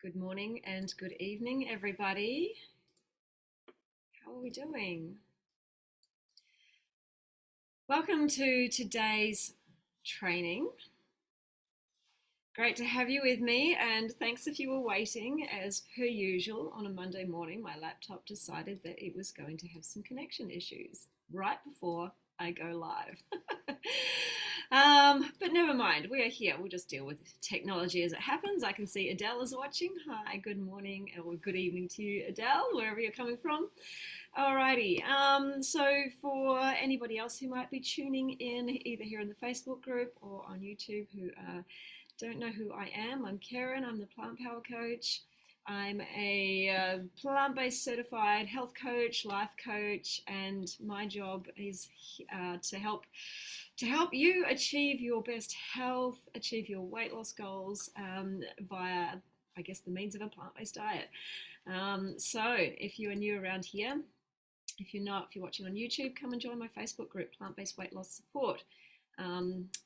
Good morning and good evening, everybody. How are we doing? Welcome to today's training. Great to have you with me, and thanks if you were waiting. As per usual, on a Monday morning, my laptop decided that it was going to have some connection issues right before I go live. But never mind, we are here. We'll just deal with technology as it happens. I can see Adele is watching. Hi, good morning or good evening to you, Adele, wherever you're coming from. Alrighty, so for anybody else who might be tuning in either here in the Facebook group or on YouTube who don't know who I am, I'm Karen, I'm the Plant Power Coach. I'm a plant-based certified health coach, life coach, and my job is to help you achieve your best health, achieve your weight loss goals via, I guess, the means of a plant-based diet. So if you are new around here, if you're not, if you're watching on YouTube, come and join my Facebook group, Plant-Based Weight Loss Support.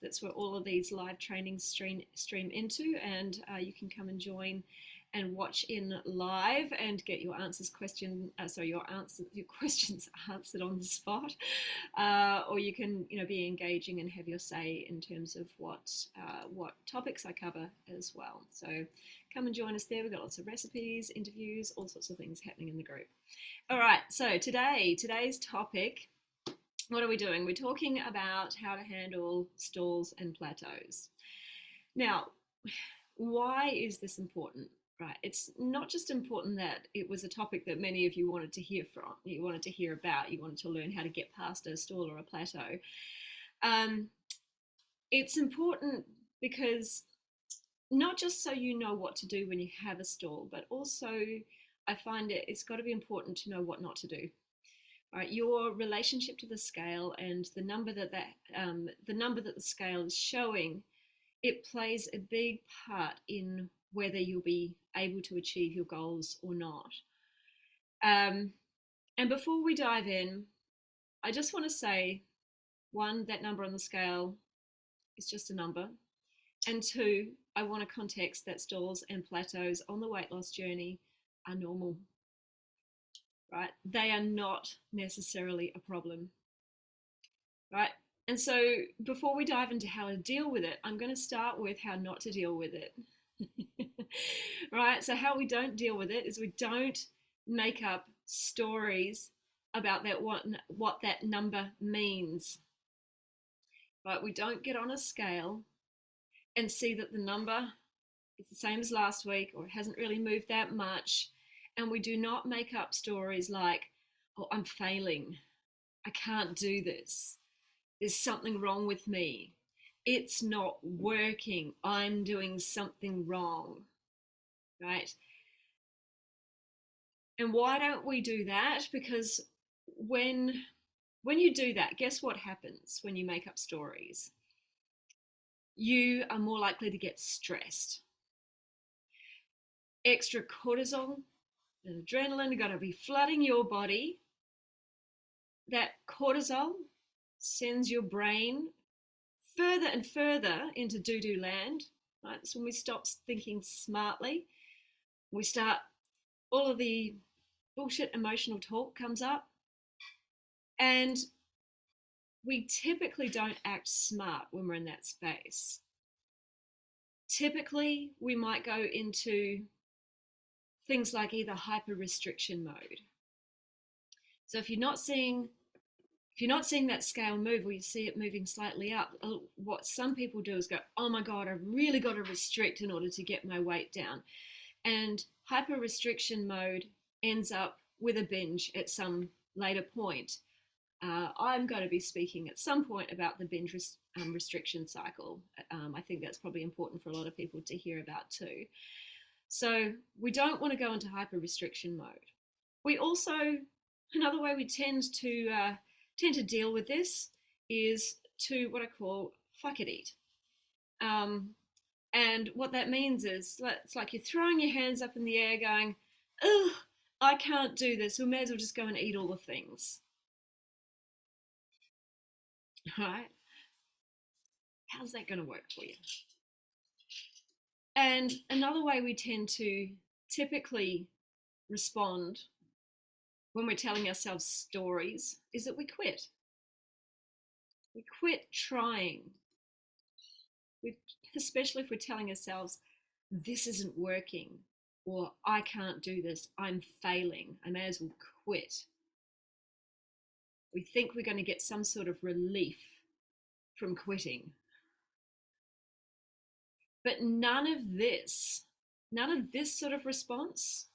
That's where all of these live trainings stream into, and you can come and join and watch in live and get your your questions answered on the spot, or you can be engaging and have your say in terms of what topics I cover as well. So come and join us there. We've got lots of recipes, interviews, all sorts of things happening in the group. All right, so today's topic, what are we doing? We're talking about how to handle stalls and plateaus. Now, why is this important? Right, it's not just important that it was a topic that many of you wanted to hear from, you wanted to hear about, you wanted to learn how to get past a stall or a plateau. It's important because not just so you know what to do when you have a stall, but also I find it's got to be important to know what not to do. Right, your relationship to the scale and the number that the scale is showing, it plays a big part in whether you'll be able to achieve your goals or not. And before we dive in, I just want to say, one, that number on the scale is just a number. And two, I want to context that stalls and plateaus on the weight loss journey are normal. Right? They are not necessarily a problem. Right? And so before we dive into how to deal with it, I'm going to start with how not to deal with it. Right? So how we don't deal with it is we don't make up stories about that what that number means. Right? We don't get on a scale and see that the number is the same as last week or it hasn't really moved that much. And we do not make up stories like, oh, I'm failing. I can't do this. There's something wrong with me. It's not working. I'm doing something wrong. Right? And why don't we do that? Because when you do that, guess what happens when you make up stories? You are more likely to get stressed. Extra cortisol and adrenaline are going to be flooding your body. That cortisol sends your brain further and further into doo-doo land. Right? So when we stop thinking smartly, we start, all of the bullshit emotional talk comes up, and we typically don't act smart when we're in that space. Typically, we might go into things like either hyper restriction mode. So if you're not seeing that scale move, or you see it moving slightly up, what some people do is go, oh my God, I've really got to restrict in order to get my weight down. And hyper restriction mode ends up with a binge at some later point. I'm going to be speaking at some point about the binge restriction cycle. I think that's probably important for a lot of people to hear about too. So we don't want to go into hyper restriction mode. We also, another way we tend to deal with this is to what I call fuck it eat. And what that means is it's like you're throwing your hands up in the air going, ugh, I can't do this. We may as well just go and eat all the things. Right? How's that going to work for you? And another way we tend to typically respond when we're telling ourselves stories is that we quit. We quit trying. Especially if we're telling ourselves, this isn't working, or I can't do this, I'm failing, I may as well quit. We think we're going to get some sort of relief from quitting. But none of this sort of response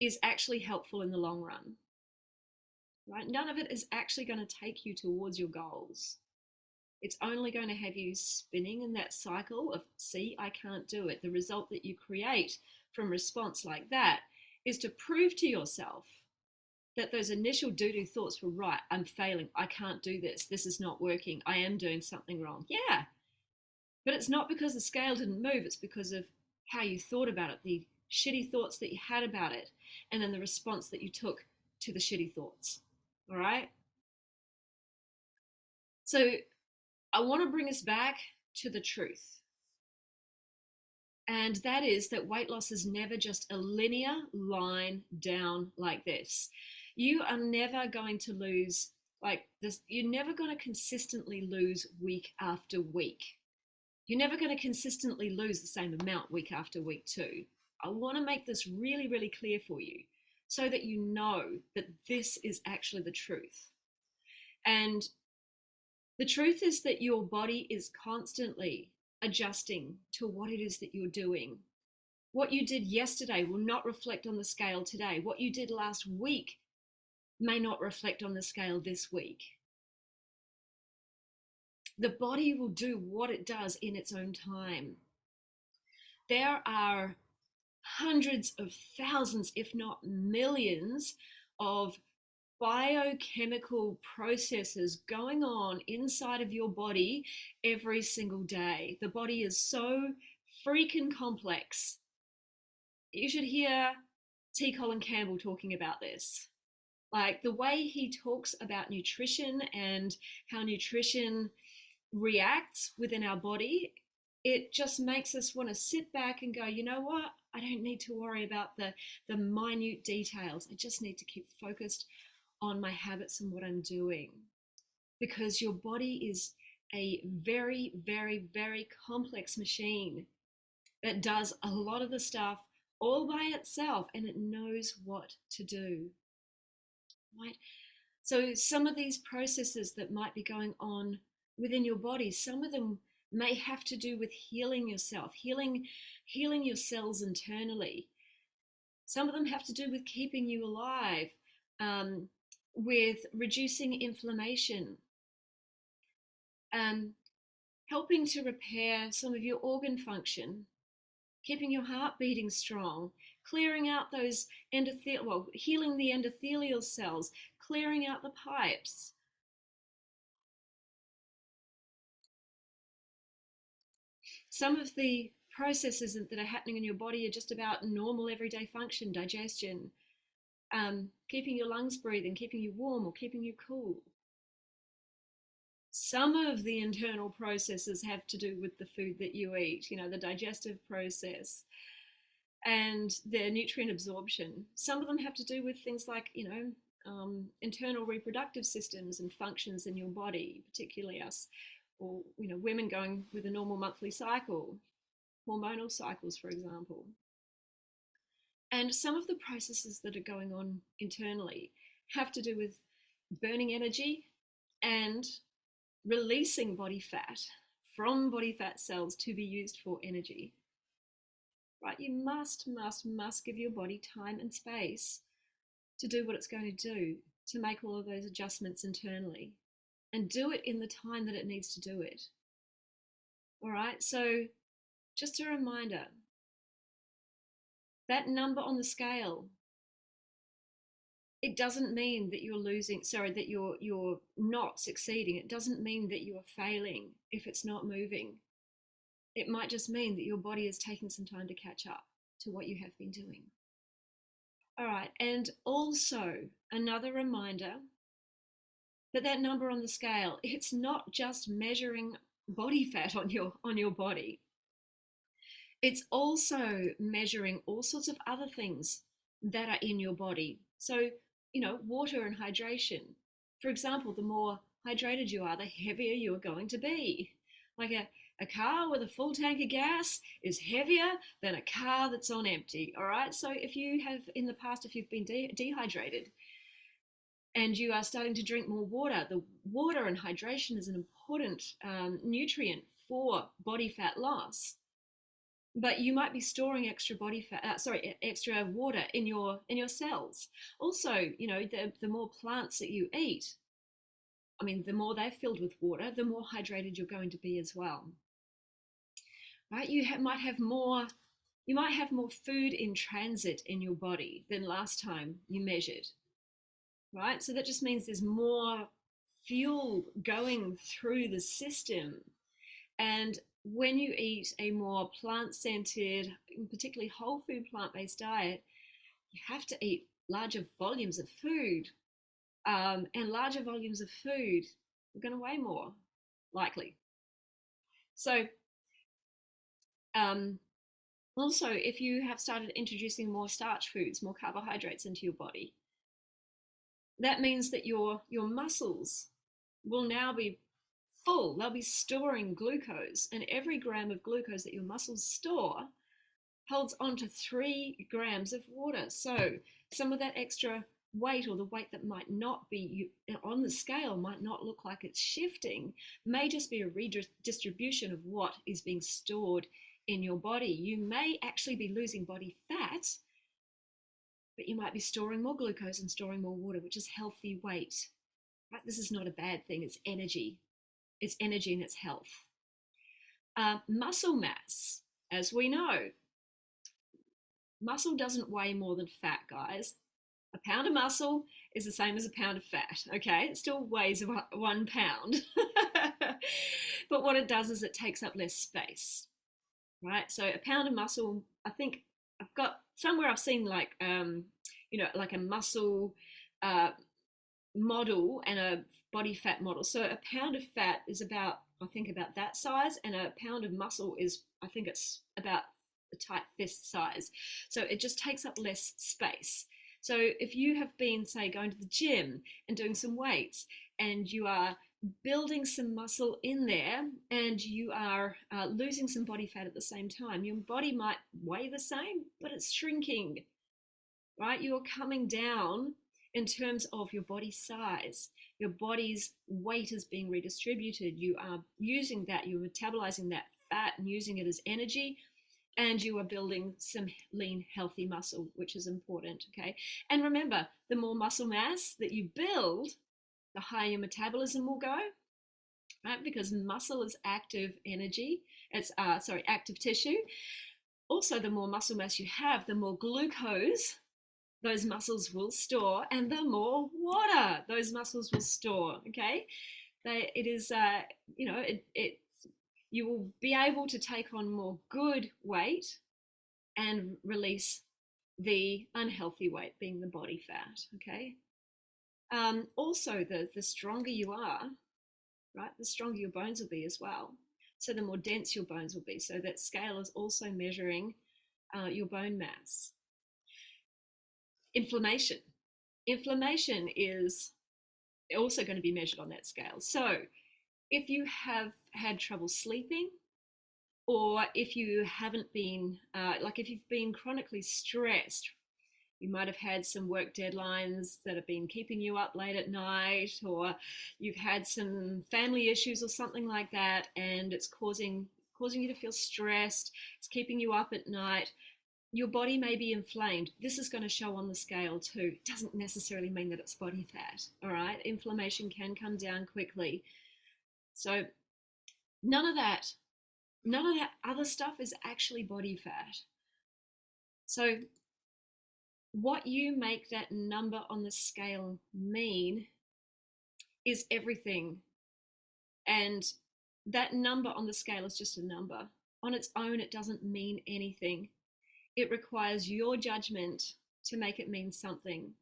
is actually helpful in the long run, right? None of it is actually going to take you towards your goals. It's only going to have you spinning in that cycle of, see, I can't do it. The result that you create from response like that is to prove to yourself that those initial doo-doo thoughts were right. I'm failing. I can't do this. This is not working. I am doing something wrong. Yeah. But it's not because the scale didn't move. It's because of how you thought about it, the shitty thoughts that you had about it, and then the response that you took to the shitty thoughts. All right? So I want to bring us back to the truth. And that is that weight loss is never just a linear line down like this. You are never going to lose like this. You're never going to consistently lose week after week. You're never going to consistently lose the same amount week after week too. I want to make this really, really clear for you so that you know that this is actually the truth. And the truth is that your body is constantly adjusting to what it is that you're doing. What you did yesterday will not reflect on the scale today. What you did last week may not reflect on the scale this week. The body will do what it does in its own time. There are hundreds of thousands, if not millions, of biochemical processes going on inside of your body every single day. The body is so freaking complex. You should hear T. Colin Campbell talking about this. Like the way he talks about nutrition and how nutrition reacts within our body, it just makes us want to sit back and go, you know what? I don't need to worry about the minute details. I just need to keep focused on my habits and what I'm doing. Because your body is a very, very, very complex machine that does a lot of the stuff all by itself, and it knows what to do. Right? So some of these processes that might be going on within your body, some of them may have to do with healing yourself, healing your cells internally. Some of them have to do with keeping you alive, with reducing inflammation, helping to repair some of your organ function, keeping your heart beating strong, clearing out those healing the endothelial cells, clearing out the pipes. Some of the processes that are happening in your body are just about normal everyday function, digestion, keeping your lungs breathing, keeping you warm or keeping you cool. Some of the internal processes have to do with the food that you eat, the digestive process and the nutrient absorption. Some of them have to do with things like, internal reproductive systems and functions in your body, particularly us, or, women going with a normal monthly cycle, hormonal cycles, for example. And some of the processes that are going on internally have to do with burning energy and releasing body fat from body fat cells to be used for energy. Right? You must give your body time and space to do what it's going to do, to make all of those adjustments internally, and do it in the time that it needs to do it. All right, so just a reminder, that number on the scale, it doesn't mean that you're not succeeding. It doesn't mean that you are failing if it's not moving. It might just mean that your body is taking some time to catch up to what you have been doing. All right, and also another reminder that number on the scale, it's not just measuring body fat on your body. It's also measuring all sorts of other things that are in your body. So, water and hydration. For example, the more hydrated you are, the heavier you're going to be. Like a car with a full tank of gas is heavier than a car that's on empty. All right. So, if you have in the past, if you've been dehydrated and you are starting to drink more water, the water and hydration is an important nutrient for body fat loss, but you might be storing extra body fat extra water in your cells. Also, the more plants that you eat, I mean, the more they're filled with water, the more hydrated you're going to be as well, right? You might have more food in transit in your body than last time you measured, right? So that just means there's more fuel going through the system. And when you eat a more plant-centered, particularly whole food plant-based diet, you have to eat larger volumes of food. And larger volumes of food are going to weigh more, likely. So also, if you have started introducing more starch foods, more carbohydrates into your body, that means that your muscles will now be full. They'll be storing glucose, and every gram of glucose that your muscles store holds on to 3 grams of water. So some of that extra weight, or the weight that might not be on the scale might not look like it's shifting, may just be a redistribution of what is being stored in your body. You may actually be losing body fat, but you might be storing more glucose and storing more water, which is healthy weight. Right? This is not a bad thing. It's energy. It's energy and it's health. Muscle mass, as we know, muscle doesn't weigh more than fat, guys. A pound of muscle is the same as a pound of fat, okay? It still weighs 1 pound. But what it does is it takes up less space, right? So a pound of muscle, I think I've got somewhere I've seen like like a muscle model and a body fat model. So a pound of fat is about, I think, about that size, and a pound of muscle is, I think it's about a tight fist size. So it just takes up less space. So if you have been, say, going to the gym and doing some weights, and you are building some muscle in there, and you are losing some body fat at the same time, your body might weigh the same, but it's shrinking, right? You're coming down in terms of your body size. Your body's weight is being redistributed. You are using that, you're metabolizing that fat and using it as energy, and you are building some lean, healthy muscle, which is important, okay? And remember, the more muscle mass that you build, the higher your metabolism will go, right? Because muscle is active energy. It's, active tissue. Also, the more muscle mass you have, the more glucose those muscles will store, and the more water those muscles will store, okay? You will be able to take on more good weight and release the unhealthy weight, being the body fat, okay? Also, the stronger you are, right, the stronger your bones will be as well. So the more dense your bones will be. So that scale is also measuring your bone mass. Inflammation. Inflammation is also going to be measured on that scale. So if you have had trouble sleeping, or if you haven't been, if you've been chronically stressed, you might have had some work deadlines that have been keeping you up late at night, or you've had some family issues or something like that, and it's causing you to feel stressed, it's keeping you up at night. Your body may be inflamed. This is going to show on the scale too. It doesn't necessarily mean that it's body fat, all right? Inflammation can come down quickly. So none of that other stuff is actually body fat. So what you make that number on the scale mean is everything. And that number on the scale is just a number. On its own, it doesn't mean anything. It requires your judgment to make it mean something.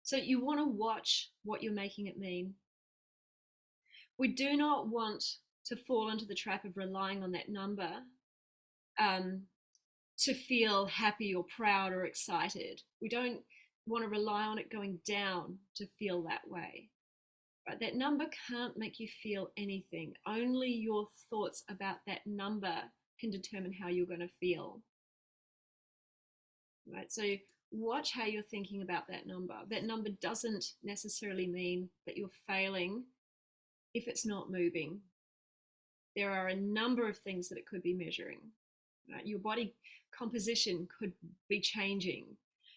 So you want to watch what you're making it mean. We do not want to fall into the trap of relying on that number um, to feel happy or proud or excited. We don't want to rely on it going down to feel that way. Right? That number can't make you feel anything. Only your thoughts about that number can determine how you're going to feel. Right? So watch how you're thinking about that number. That number doesn't necessarily mean that you're failing if it's not moving. There are a number of things that it could be measuring. Right? Your body composition could be changing.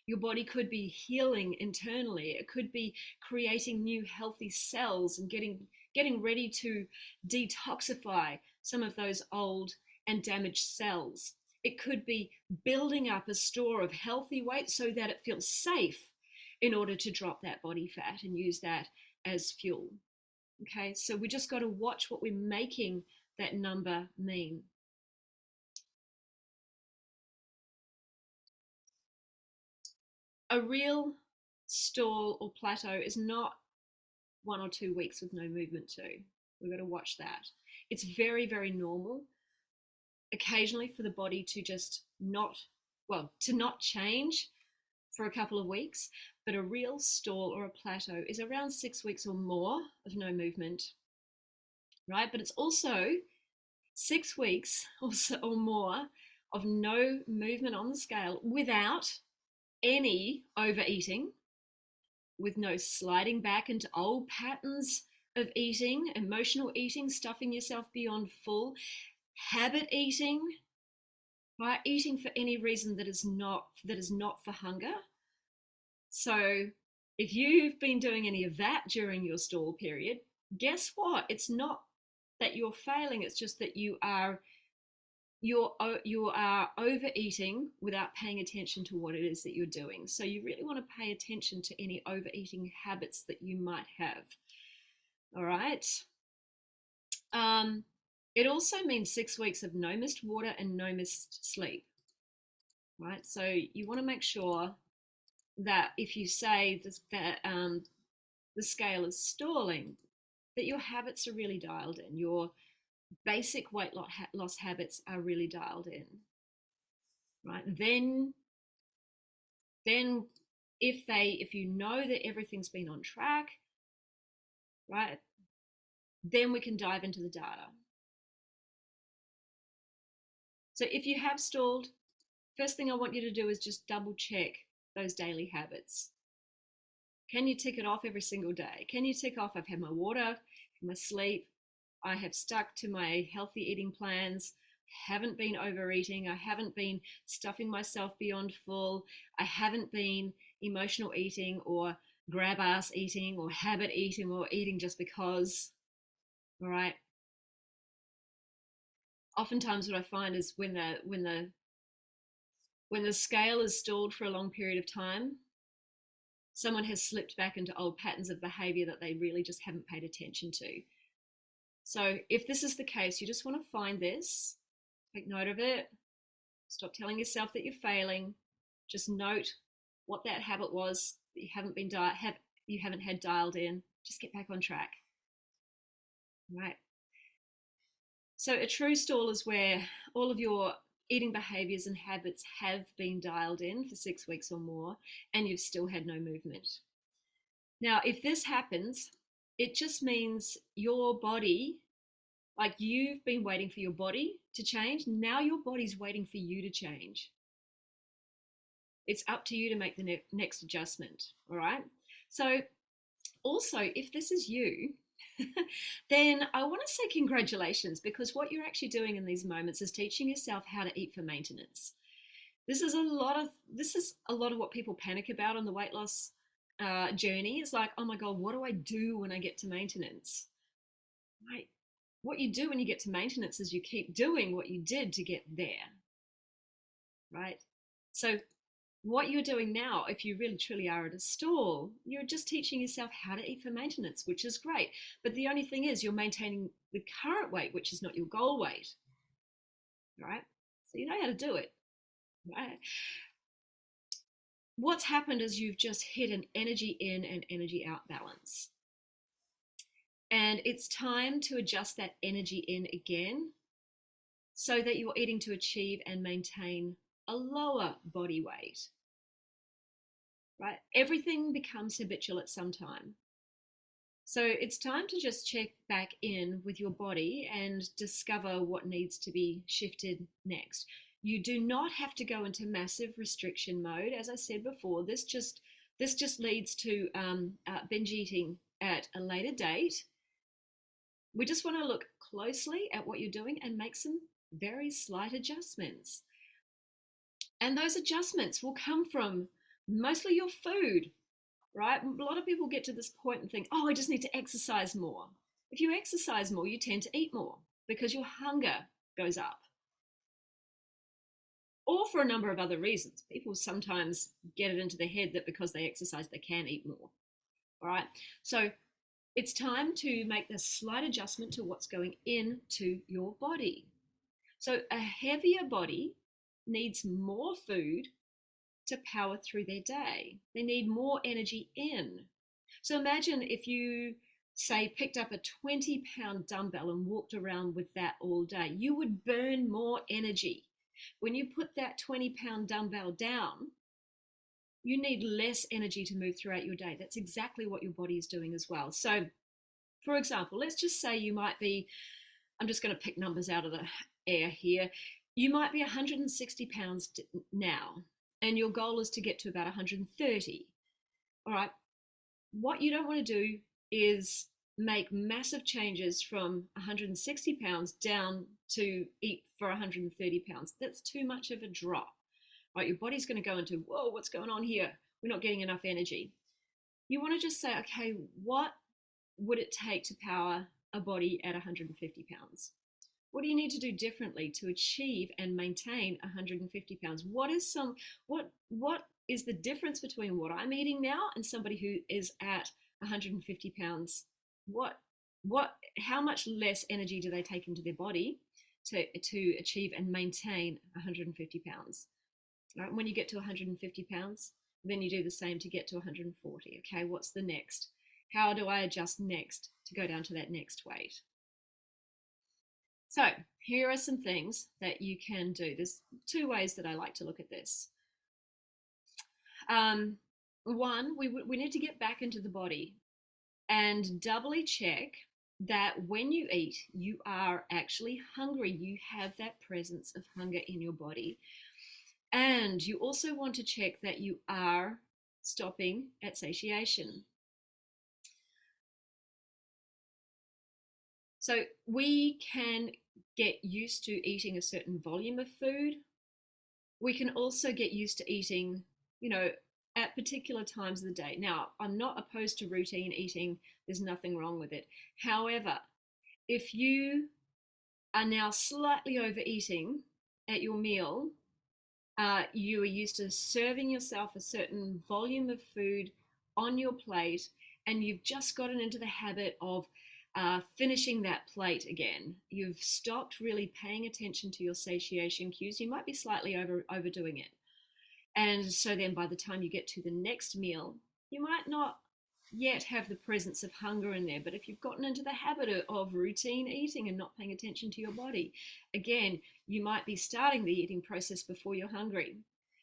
Your body could be healing internally. It could be creating new healthy cells and getting ready to detoxify some of those old and damaged cells. It could be building up a store of healthy weight so that it feels safe in order to drop that body fat and use that as fuel. Okay, so we just got to watch what we're making that number mean. A real stall or plateau is not 1 or 2 weeks with no movement too. We've got to watch that. It's very, very normal occasionally for the body to just not change for a couple of weeks, but a real stall or a plateau is around 6 weeks or more of no movement, right? But it's also 6 weeks or more of no movement on the scale without any overeating, with no sliding back into old patterns of eating, emotional eating, stuffing yourself beyond full, habit eating, right? Eating for any reason that is not for hunger. So if you've been doing any of that during your stall period, guess what? It's not that you're failing, it's just that you are overeating without paying attention to what it is that you're doing. So you really want to pay attention to any overeating habits that you might have. All right. It also means 6 weeks of no missed water and no missed sleep. Right. So you want to make sure that if you say that the scale is stalling, that your habits are really dialed in. Your basic weight loss habits are really dialed in, right? Then if you know that everything's been on track, right, then we can dive into the data. So if you have stalled, first thing I want you to do is just double check those daily habits. Can you tick it off every single day? Can you tick off, I've had my water, my sleep, I have stuck to my healthy eating plans, haven't been overeating, I haven't been stuffing myself beyond full, I haven't been emotional eating or grab ass eating or habit eating or eating just because. All right. Oftentimes what I find is when the scale is stalled for a long period of time, someone has slipped back into old patterns of behavior that they really just haven't paid attention to. So if this is the case, you just want to find this, take note of it, stop telling yourself that you're failing, just note what that habit was that you haven't had dialed in, just get back on track. Right. So a true stall is where all of your eating behaviors and habits have been dialed in for 6 weeks or more and you've still had no movement. Now, if this happens, it just means your body, like you've been waiting for your body to change, now your body's waiting for you to change. It's up to you to make the next adjustment, all right? So also, if this is you, then I want to say congratulations, because what you're actually doing in these moments is teaching yourself how to eat for maintenance. This is a lot of what people panic about on the weight loss journey. It's like, oh my God, what do I do when I get to maintenance? Right? What you do when you get to maintenance is you keep doing what you did to get there. Right? So what you're doing now, if you really truly are at a stall, you're just teaching yourself how to eat for maintenance, which is great. But the only thing is you're maintaining the current weight, which is not your goal weight. Right? So you know how to do it. Right? What's happened is you've just hit an energy in and energy out balance. And it's time to adjust that energy in again so that you're eating to achieve and maintain a lower body weight, right? Everything becomes habitual at some time. So it's time to just check back in with your body and discover what needs to be shifted next. You do not have to go into massive restriction mode. As I said before, this just leads to binge eating at a later date. We just want to look closely at what you're doing and make some very slight adjustments. And those adjustments will come from mostly your food, right? A lot of people get to this point and think, oh, I just need to exercise more. If you exercise more, you tend to eat more because your hunger goes up. Or for a number of other reasons. People sometimes get it into their head that because they exercise, they can eat more. All right. So it's time to make this slight adjustment to what's going into your body. So a heavier body needs more food to power through their day. They need more energy in. So imagine if you, say, picked up a 20-pound dumbbell and walked around with that all day, you would burn more energy. When you put that 20-pound dumbbell down, you need less energy to move throughout your day. That's exactly what your body is doing as well. So, for example, let's just say you might be, I'm just going to pick numbers out of the air here. You might be 160 pounds now, and your goal is to get to about 130. All right. What you don't want to do is make massive changes from 160 pounds down to eat for 130 pounds. That's too much of a drop. Right? Your body's going to go into, whoa, what's going on here? We're not getting enough energy. You want to just say, okay, what would it take to power a body at 150 pounds? What do you need to do differently to achieve and maintain 150 pounds? What is the difference between what I'm eating now and somebody who is at 150 pounds? How much less energy do they take into their body to achieve and maintain 150 pounds? Right? When you get to 150 pounds, then you do the same to get to 140. Okay, what's the next? How do I adjust next to go down to that next weight? So here are some things that you can do. There's two ways that I like to look at this. One, we need to get back into the body and doubly check that when you eat, you are actually hungry. You have that presence of hunger in your body. And you also want to check that you are stopping at satiation. So we can get used to eating a certain volume of food. We can also get used to eating, at particular times of the day. Now, I'm not opposed to routine eating. There's nothing wrong with it. However, if you are now slightly overeating at your meal, you are used to serving yourself a certain volume of food on your plate, and you've just gotten into the habit of finishing that plate again. You've stopped really paying attention to your satiation cues. You might be slightly overdoing it. And so then by the time you get to the next meal, you might not yet have the presence of hunger in there. But if you've gotten into the habit of routine eating and not paying attention to your body, again, you might be starting the eating process before you're hungry.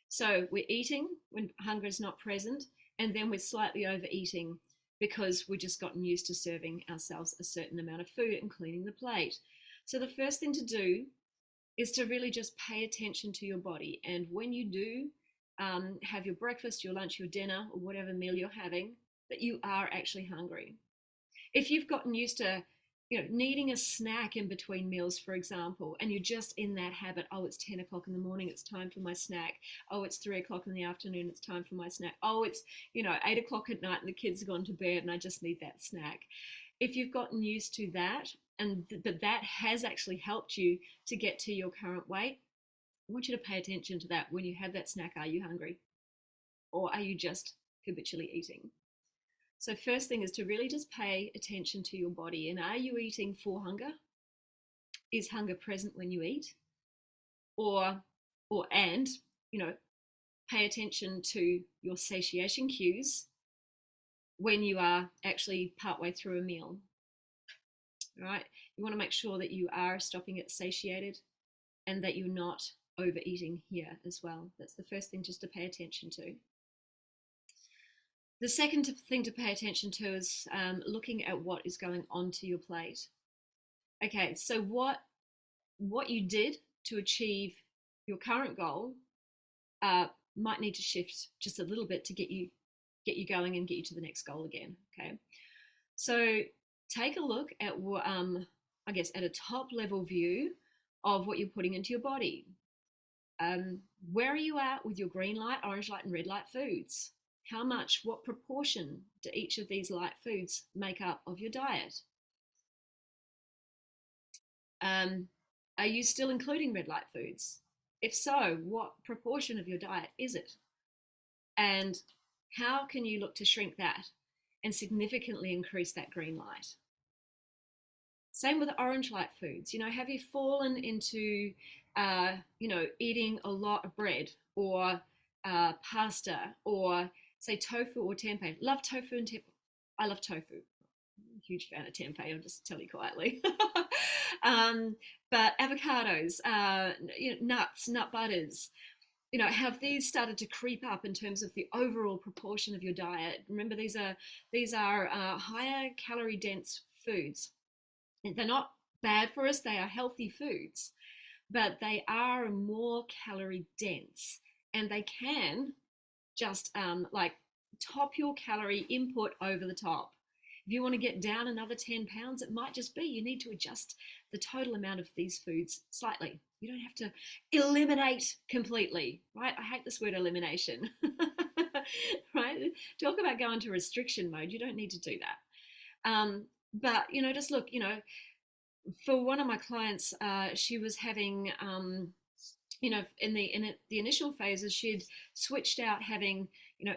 So we're eating when hunger is not present, and then we're slightly overeating because we've just gotten used to serving ourselves a certain amount of food and cleaning the plate. So the first thing to do is to really just pay attention to your body. And when you do have your breakfast, your lunch, your dinner, or whatever meal you're having, that you are actually hungry. If you've gotten used to needing a snack in between meals, for example, and you're just in that habit, oh, it's 10 o'clock in the morning, it's time for my snack. Oh, it's 3 o'clock in the afternoon, it's time for my snack. Oh, it's 8 o'clock at night and the kids have gone to bed and I just need that snack. If you've gotten used to that and that has actually helped you to get to your current weight, I want you to pay attention to that. When you have that snack, are you hungry? Or are you just habitually eating? So first thing is to really just pay attention to your body. And are you eating for hunger? Is hunger present when you eat? And pay attention to your satiation cues when you are actually partway through a meal. right? You want to make sure that you are stopping it satiated and that you're not overeating here as well. That's the first thing just to pay attention to. The second thing to pay attention to is looking at what is going onto your plate. Okay, so what you did to achieve your current goal might need to shift just a little bit to get you going and get you to the next goal again. Okay, so take a look at what I guess at a top level view of what you're putting into your body. Where are you at with your green light, orange light, and red light foods? How much, what proportion do each of these light foods make up of your diet? Are you still including red light foods? If so, what proportion of your diet is it? And how can you look to shrink that and significantly increase that green light? Same with orange light foods. Have you fallen into, eating a lot of bread or pasta or say tofu or tempeh? Love tofu and tempeh. I love tofu. I'm a huge fan of tempeh. I'll just tell you quietly. But avocados, nuts, nut butters. Have these started to creep up in terms of the overall proportion of your diet? Remember, these are higher calorie dense foods. They're not bad for us, they are healthy foods, but they are more calorie dense and they can just like top your calorie input over the top. If you want to get down another 10 pounds, it might just be you need to adjust the total amount of these foods slightly. You don't have to eliminate completely, right? I hate this word elimination, right? Talk about going to restriction mode. You don't need to do that. But, just look, for one of my clients, she was having, in the initial phases, she'd switched out having,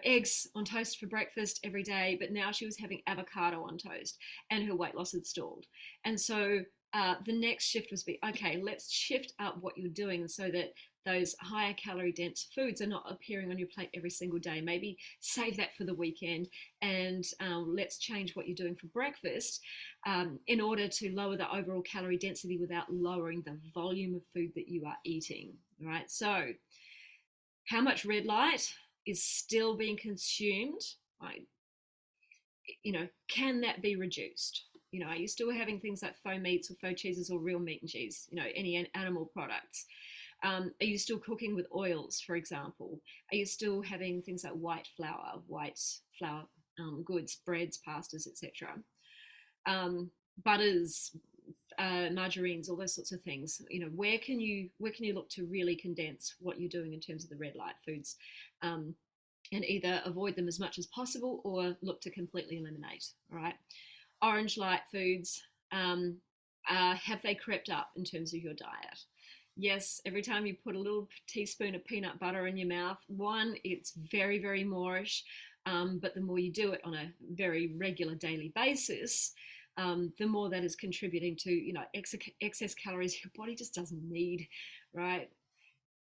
eggs on toast for breakfast every day, but now she was having avocado on toast, and her weight loss had stalled. And so the next shift was okay, let's shift up what you're doing so that those higher calorie dense foods are not appearing on your plate every single day. Maybe save that for the weekend, and let's change what you're doing for breakfast in order to lower the overall calorie density without lowering the volume of food that you are eating. All right, so how much red light is still being consumed? Right? Can that be reduced? Are you still having things like faux meats or faux cheeses or real meat and cheese? Any animal products? Are you still cooking with oils, for example? Are you still having things like white flour goods, breads, pastas, etc.? Butters, margarines, all those sorts of things. Where can you look to really condense what you're doing in terms of the red light foods, and either avoid them as much as possible or look to completely eliminate? All right. Orange light foods, have they crept up in terms of your diet? Yes, every time you put a little teaspoon of peanut butter in your mouth, one, it's very, very moreish, but the more you do it on a very regular daily basis, the more that is contributing to, excess calories your body just doesn't need, right?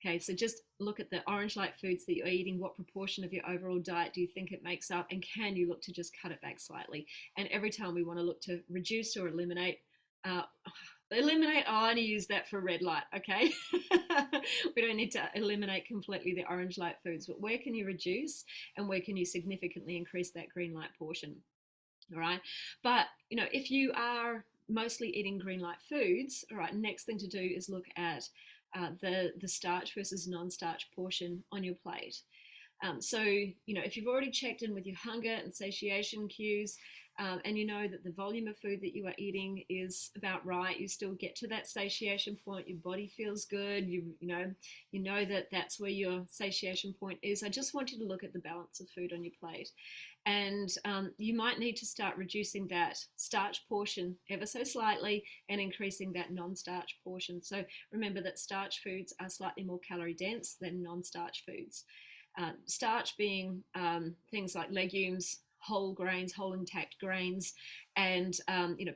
Okay, so just look at the orange light foods that you're eating. What proportion of your overall diet do you think it makes up? And can you look to just cut it back slightly? And every time we want to look to reduce or eliminate, I only use that for red light, okay? We don't need to eliminate completely the orange light foods, but where can you reduce and where can you significantly increase that green light portion? All right, but if you are mostly eating green light foods, all right, next thing to do is look at the starch versus non-starch portion on your plate. So if you've already checked in with your hunger and satiation cues, and you know that the volume of food that you are eating is about right, you still get to that satiation point, your body feels good, you know that that's where your satiation point is. I just want you to look at the balance of food on your plate, and you might need to start reducing that starch portion ever so slightly and increasing that non-starch portion. So remember that starch foods are slightly more calorie dense than non-starch foods. Starch being things like legumes, whole grains, whole intact grains, and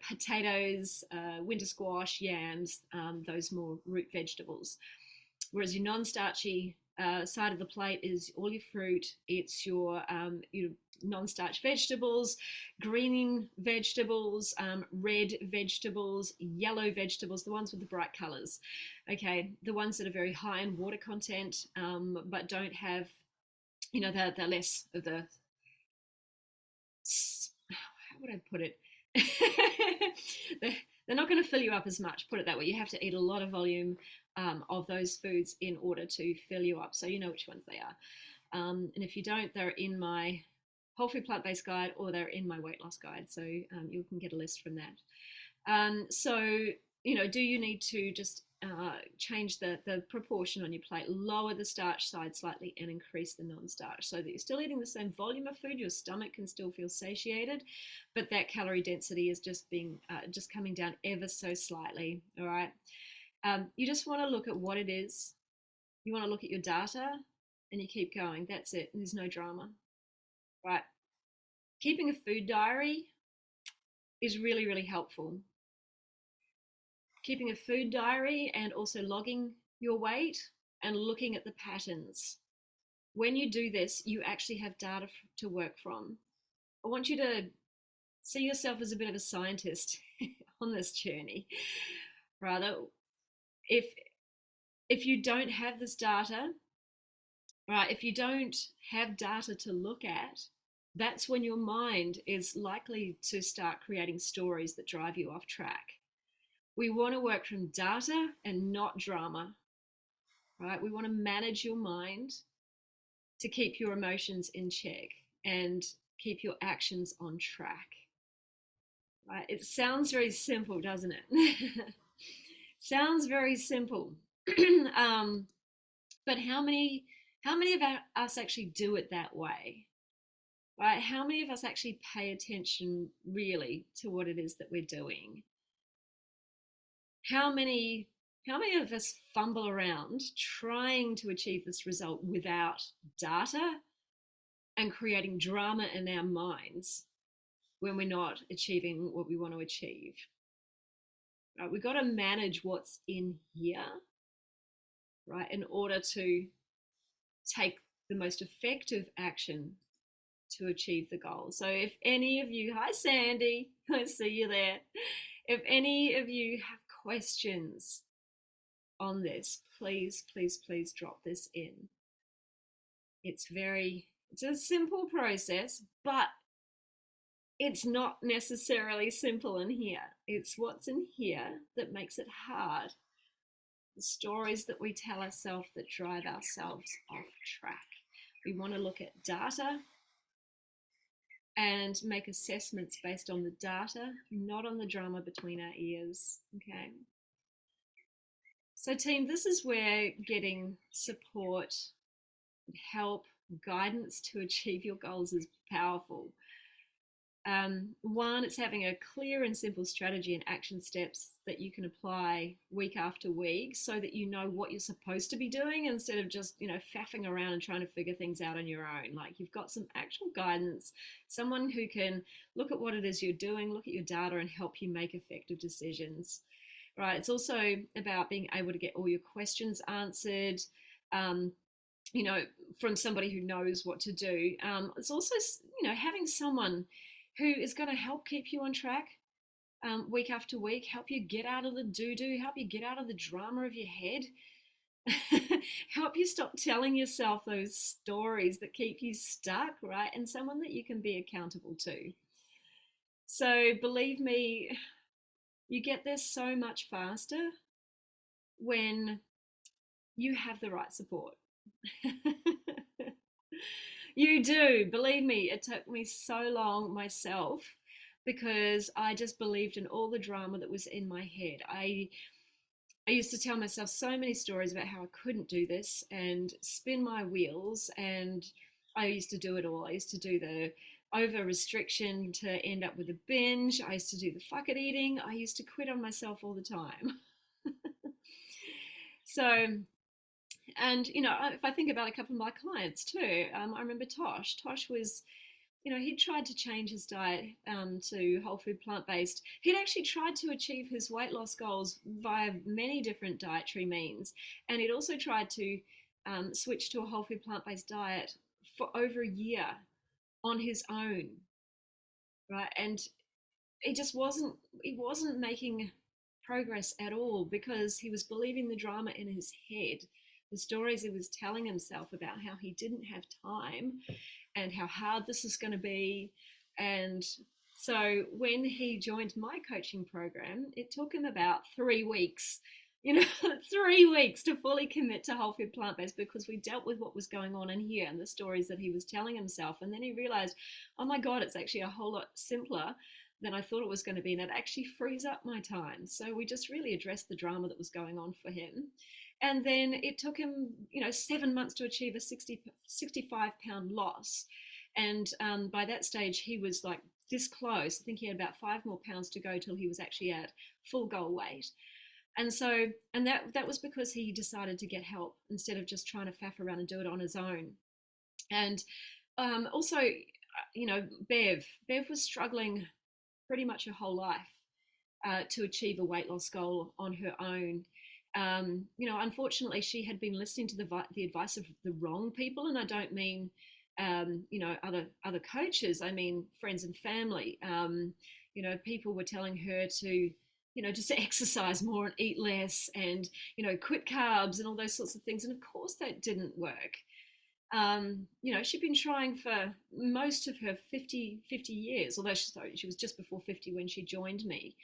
potatoes, winter squash, yams, those more root vegetables. Whereas your non-starchy side of the plate is all your fruit. It's your non-starch vegetables, greening vegetables, red vegetables, yellow vegetables, the ones with the bright colors. Okay, the ones that are very high in water content, but don't have, they're less of the, how would I put it? they're not going to fill you up as much, put it that way. You have to eat a lot of volume of those foods in order to fill you up, so you know which ones they are. And if you don't, they're in my whole food plant-based guide, or they're in my weight loss guide, so you can get a list from that. So, do you need to just change the proportion on your plate, lower the starch side slightly and increase the non-starch, so that you're still eating the same volume of food, your stomach can still feel satiated, but that calorie density is just coming down ever so slightly. All right. You just want to look at what it is. You want to look at your data and you keep going. That's it. There's no drama. Right. Keeping a food diary is really, really helpful. Keeping a food diary and also logging your weight and looking at the patterns. When you do this, you actually have data to work from. I want you to see yourself as a bit of a scientist on this journey. Rather, if you don't have this data, right, if you don't have data to look at, that's when your mind is likely to start creating stories that drive you off track. We want to work from data and not drama, right? We want to manage your mind to keep your emotions in check and keep your actions on track, right? It sounds very simple, doesn't it? Sounds very simple. But how many of us actually do it that way? Right? How many of us actually pay attention really to what it is that we're doing? How many of us fumble around trying to achieve this result without data and creating drama in our minds when we're not achieving what we want to achieve? Right? We've got to manage what's in here, right, in order to take the most effective action to achieve the goal. So if any of you, hi Sandy, I see you there. If any of you have questions on this, please, please, please drop this in. It's a simple process, but it's not necessarily simple in here. It's what's in here that makes it hard. The stories that we tell ourselves that drive ourselves off track. We want to look at data and make assessments based on the data, not on the drama between our ears. Okay. So team, this is where getting support, help, guidance to achieve your goals is powerful. One, it's having a clear and simple strategy and action steps that you can apply week after week so that you know what you're supposed to be doing instead of just, faffing around and trying to figure things out on your own. Like, you've got some actual guidance, someone who can look at what it is you're doing, look at your data and help you make effective decisions. Right. It's also about being able to get all your questions answered, from somebody who knows what to do. It's also, having someone who is going to help keep you on track week after week, help you get out of the doo-doo, help you get out of the drama of your head, help you stop telling yourself those stories that keep you stuck, right? And someone that you can be accountable to. So believe me, you get there so much faster when you have the right support. You do, believe me, it took me so long myself because I just believed in all the drama that was in my head. I used to tell myself so many stories about how I couldn't do this and spin my wheels, and I used to do it all. I used to do the over restriction to end up with a binge. I used to do the fuck it eating. I used to quit on myself all the time. So, and, if I think about a couple of my clients too, I remember Tosh. Tosh was, he'd tried to change his diet to whole food plant-based. He'd actually tried to achieve his weight loss goals via many different dietary means. And he'd also tried to switch to a whole food plant-based diet for over a year on his own, right? And he wasn't making progress at all because he was believing the drama in his head, the stories he was telling himself about how he didn't have time and how hard this is going to be. And so when he joined my coaching program, it took him about 3 weeks, 3 weeks to fully commit to whole food plant based, because we dealt with what was going on in here and the stories that he was telling himself. And then he realized, oh my God, it's actually a whole lot simpler than I thought it was going to be. And it actually frees up my time. So we just really addressed the drama that was going on for him. And then it took him, 7 months to achieve a 65-pound loss. And by that stage, he was like this close. I think he had about 5 more pounds to go till he was actually at full goal weight. And so, and that was because he decided to get help instead of just trying to faff around and do it on his own. And also, Bev was struggling pretty much her whole life to achieve a weight loss goal on her own. Unfortunately, she had been listening to the advice of the wrong people, and I don't mean other coaches. I mean friends and family. People were telling her to just exercise more and eat less, and quit carbs and all those sorts of things. And of course, that didn't work. She'd been trying for most of her 50 years, although she was just before 50 when she joined me.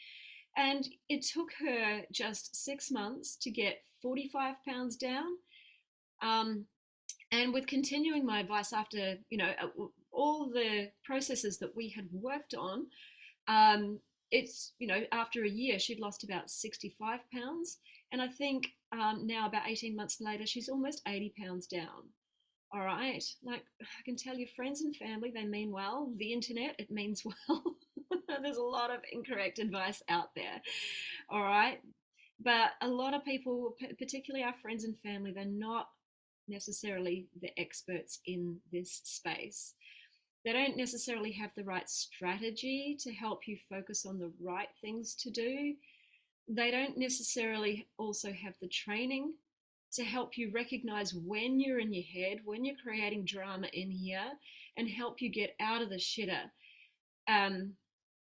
And it took her just 6 months to get 45 pounds down. And with continuing my advice after, all the processes that we had worked on, it's, after a year, she'd lost about 65 pounds. And I think now, about 18 months later, she's almost 80 pounds down. All right. Like, I can tell you, friends and family, they mean well. The internet, it means well. There's a lot of incorrect advice out there. All right. But a lot of people, particularly our friends and family, they're not necessarily the experts in this space. They don't necessarily have the right strategy to help you focus on the right things to do. They don't necessarily also have the training to help you recognize when you're in your head, when you're creating drama in here, and help you get out of the shitter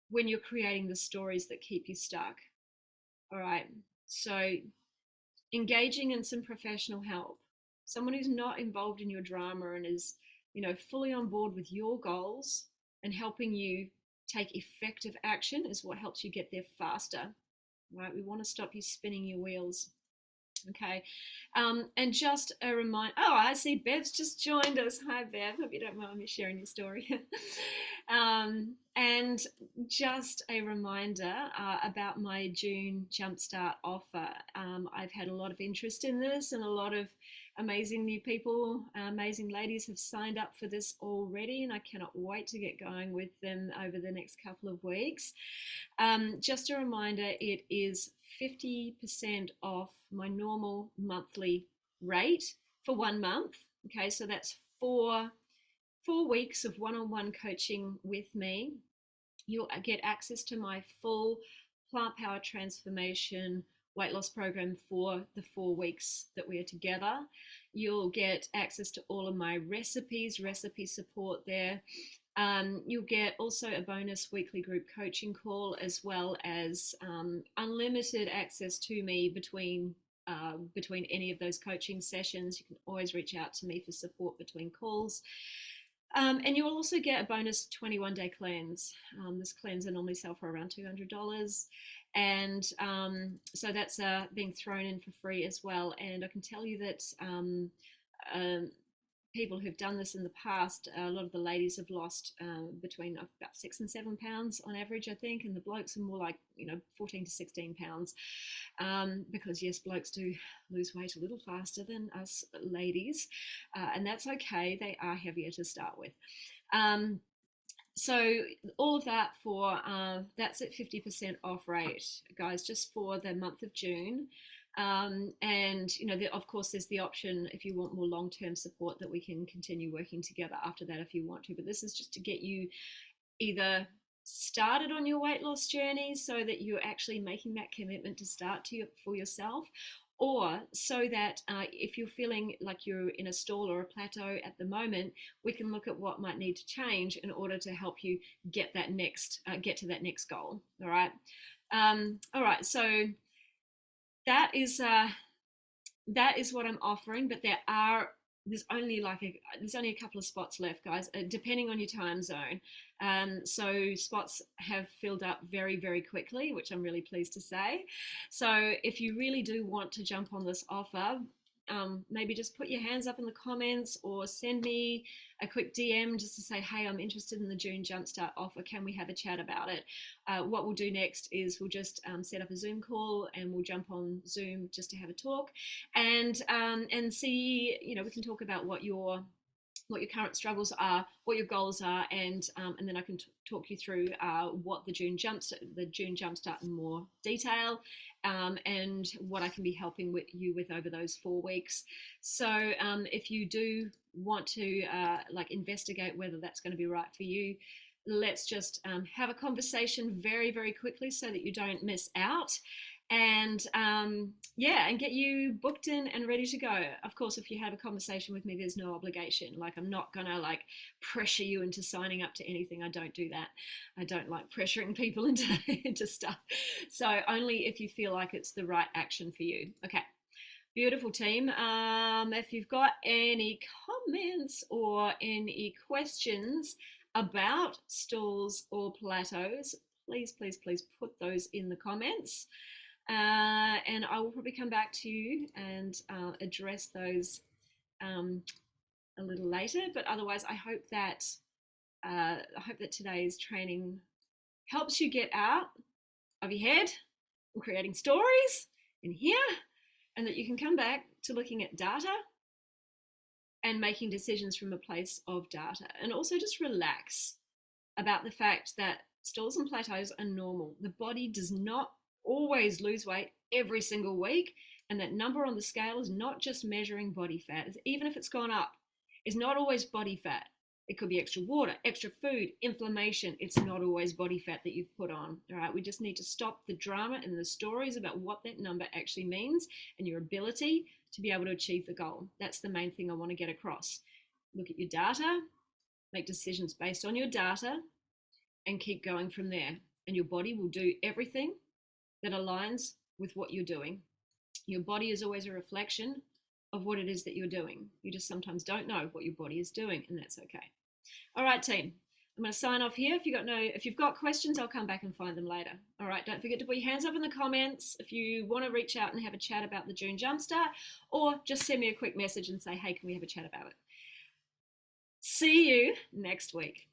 when you're creating the stories that keep you stuck. All right. So engaging in some professional help, someone who's not involved in your drama and is, fully on board with your goals and helping you take effective action, is what helps you get there faster. Right? We want to stop you spinning your wheels. Okay. And just a reminder, oh, I see Bev's just joined us. Hi, Bev. Hope you don't mind me sharing your story. And just a reminder about my June Jumpstart offer. I've had a lot of interest in this, and a lot of amazing new people, amazing ladies have signed up for this already, and I cannot wait to get going with them over the next couple of weeks. Just a reminder, it is 50% off my normal monthly rate for 1 month. Okay, so that's 4 weeks of one-on-one coaching with me. You'll get access to my full plant power transformation weight loss program for the 4 weeks that we are together. You'll get access to all of my recipe support there. You'll get also a bonus weekly group coaching call, as well as unlimited access to me between any of those coaching sessions. You can always reach out to me for support between calls. And you will also get a bonus 21-day cleanse. This cleanse I normally sell for around $200. And so that's being thrown in for free as well. And I can tell you that people who've done this in the past, a lot of the ladies have lost between about 6 and 7 pounds on average, I think, and the blokes are more like 14 to 16 pounds, because yes, blokes do lose weight a little faster than us ladies, and that's okay. They are heavier to start with. So all of that for that's at 50% off rate, guys, just for the month of June. And of course, there's the option, if you want more long-term support, that we can continue working together after that if you want to. But this is just to get you either started on your weight loss journey, so that you're actually making that commitment to start for yourself, or so that if you're feeling like you're in a stall or a plateau at the moment, we can look at what might need to change in order to help you get to that next goal. All right. So that is what I'm offering, but there's only a couple of spots left, guys, depending on your time zone. So spots have filled up very, very quickly, which I'm really pleased to say. So if you really do want to jump on this offer, maybe just put your hands up in the comments or send me a quick DM just to say, hey, I'm interested in the June Jumpstart offer. Can we have a chat about it? What we'll do next is we'll just set up a Zoom call and we'll jump on Zoom just to have a talk and see, we can talk about what your current struggles are, what your goals are, and then I can talk you through what the June Jumpstart in more detail, and what I can be helping you with over those 4 weeks. So if you do want to investigate whether that's going to be right for you, let's just have a conversation very, very quickly so that you don't miss out. And and get you booked in and ready to go. Of course, if you have a conversation with me, there's no obligation. I'm not gonna pressure you into signing up to anything. I don't do that. I don't like pressuring people into stuff. So only if you feel like it's the right action for you. Okay, beautiful team. If you've got any comments or any questions about stalls or plateaus, please, please, please put those in the comments. And I will probably come back to you and address those a little later. But otherwise, I hope that today's training helps you get out of your head and creating stories in here, and that you can come back to looking at data and making decisions from a place of data, and also just relax about the fact that stalls and plateaus are normal. The body does not always lose weight every single week, and that number on the scale is not just measuring body fat. Even if it's gone up, it's not always body fat. It could be extra water, extra food, inflammation. It's not always body fat that you've put on. All right, we just need to stop the drama and the stories about what that number actually means and your ability to be able to achieve the goal. That's the main thing I want to get across. Look at your data, make decisions based on your data, and keep going from there. And your body will do everything that aligns with what you're doing. Your body is always a reflection of what it is that you're doing. You just sometimes don't know what your body is doing, and that's okay. All right, team. I'm going to sign off here. If you've got questions, I'll come back and find them later. All right, don't forget to put your hands up in the comments if you want to reach out and have a chat about the June Jumpstart, or just send me a quick message and say, hey, can we have a chat about it? See you next week.